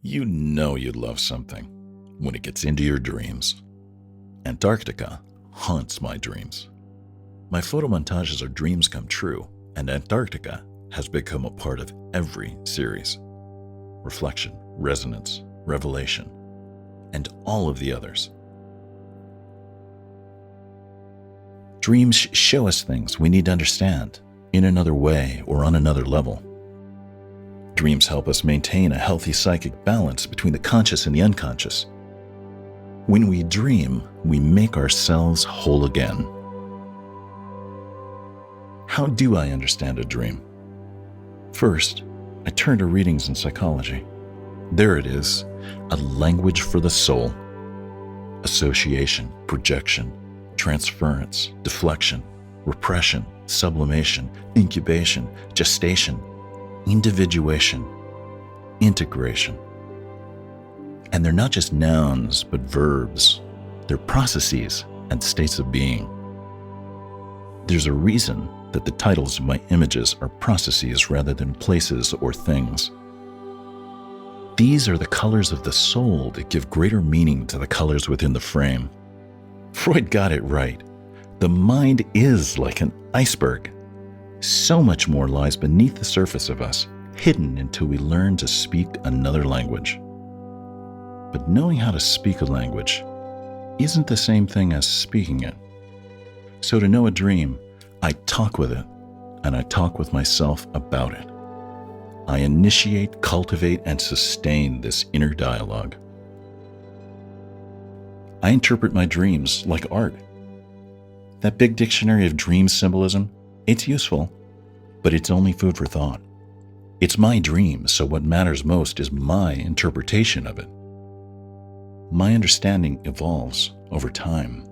You know you love something when it gets into your dreams. Antarctica haunts my dreams. My photo montages are dreams come true, and Antarctica has become a part of every series. Reflection, resonance, revelation, and all of the others. Dreams show us things we need to understand in another way or on another level. Dreams help us maintain a healthy psychic balance between the conscious and the unconscious. When we dream, we make ourselves whole again. How do I understand a dream? First, I turn to readings in psychology. There it is, a language for the soul. Association, projection, transference, deflection, repression, sublimation, incubation, gestation, individuation, integration. And they're not just nouns, but verbs. They're processes and states of being. There's a reason that the titles of my images are processes rather than places or things. These are the colors of the soul that give greater meaning to the colors within the frame. Freud got it right. The mind is like an iceberg. So much more lies beneath the surface of us, hidden until we learn to speak another language. But knowing how to speak a language isn't the same thing as speaking it. So to know a dream, I talk with it, and I talk with myself about it. I initiate, cultivate, and sustain this inner dialogue. I interpret my dreams like art. That big dictionary of dream symbolism, it's useful, but it's only food for thought. It's my dream, so what matters most is my interpretation of it. My understanding evolves over time.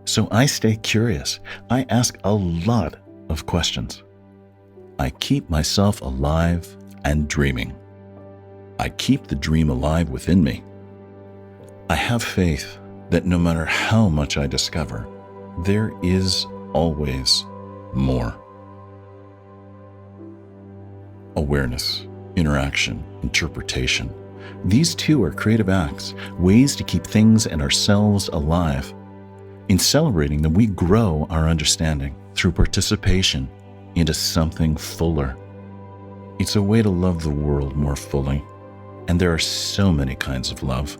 So I stay curious. I ask a lot of questions. I keep myself alive and dreaming. I keep the dream alive within me. I have faith that no matter how much I discover, there is always more. Awareness, interaction, interpretation. These two are creative acts, ways to keep things and ourselves alive. In celebrating them, we grow our understanding through participation into something fuller. It's a way to love the world more fully, and there are so many kinds of love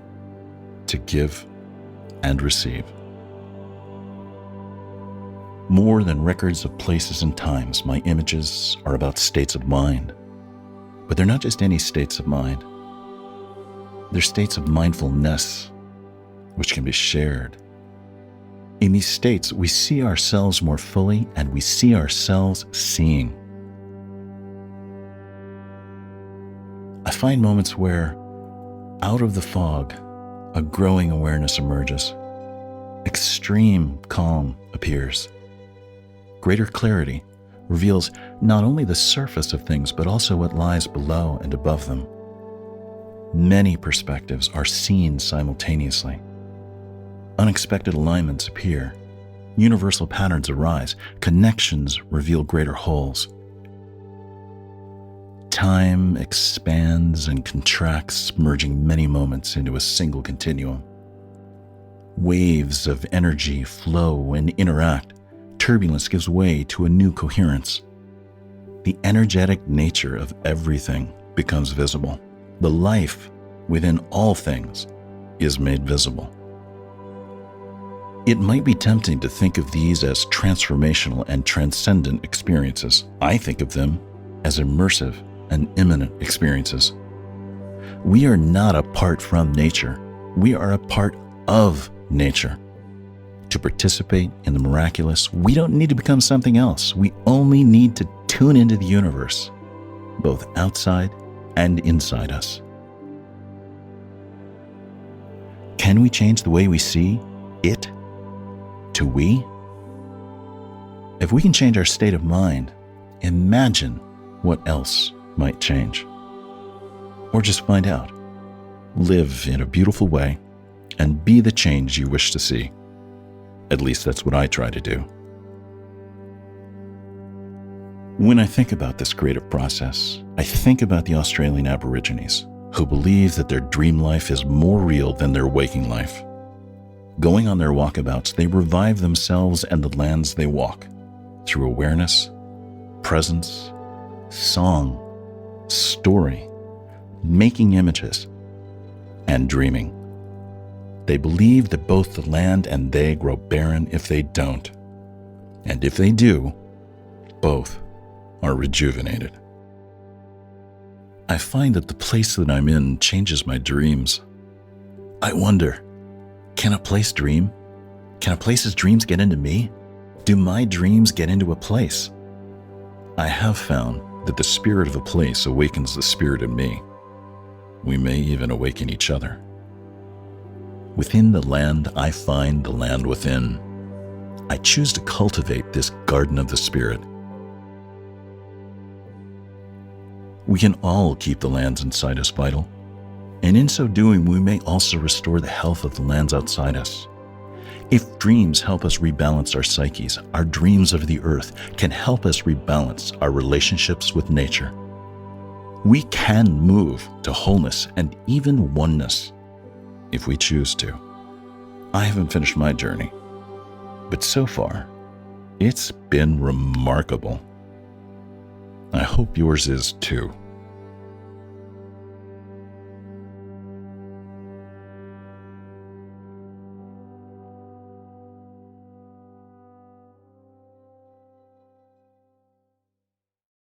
to give and receive. More than records of places and times, my images are about states of mind. But they're not just any states of mind. They're states of mindfulness, which can be shared. In these states, we see ourselves more fully, and we see ourselves seeing. I find moments where, out of the fog, a growing awareness emerges. Extreme calm appears. Greater clarity reveals not only the surface of things, but also what lies below and above them. Many perspectives are seen simultaneously. Unexpected alignments appear. Universal patterns arise. Connections reveal greater wholes. Time expands and contracts, merging many moments into a single continuum. Waves of energy flow and interact. Turbulence gives way to a new coherence. The energetic nature of everything becomes visible. The life within all things is made visible. It might be tempting to think of these as transformational and transcendent experiences. I think of them as immersive and immanent experiences. We are not apart from nature. We are a part of nature. To participate in the miraculous, we don't need to become something else. We only need to tune into the universe, both outside and inside us. Can we change the way we see it to we? If we can change our state of mind, imagine what else might change. Or just find out. Live in a beautiful way and be the change you wish to see. At least that's what I try to do. When I think about this creative process, I think about the Australian Aborigines who believe that their dream life is more real than their waking life. Going on their walkabouts, they revive themselves and the lands they walk through awareness, presence, song, story, making images, and dreaming. They believe that both the land and they grow barren if they don't. And if they do, both are rejuvenated. I find that the place that I'm in changes my dreams. I wonder, can a place dream? Can a place's dreams get into me? Do my dreams get into a place? I have found that the spirit of a place awakens the spirit in me. We may even awaken each other. Within the land, I find the land within. I choose to cultivate this garden of the spirit. We can all keep the lands inside us vital, and in so doing, we may also restore the health of the lands outside us. If dreams help us rebalance our psyches, our dreams of the earth can help us rebalance our relationships with nature. We can move to wholeness and even oneness if we choose to. I haven't finished my journey, but so far, it's been remarkable. I hope yours is too.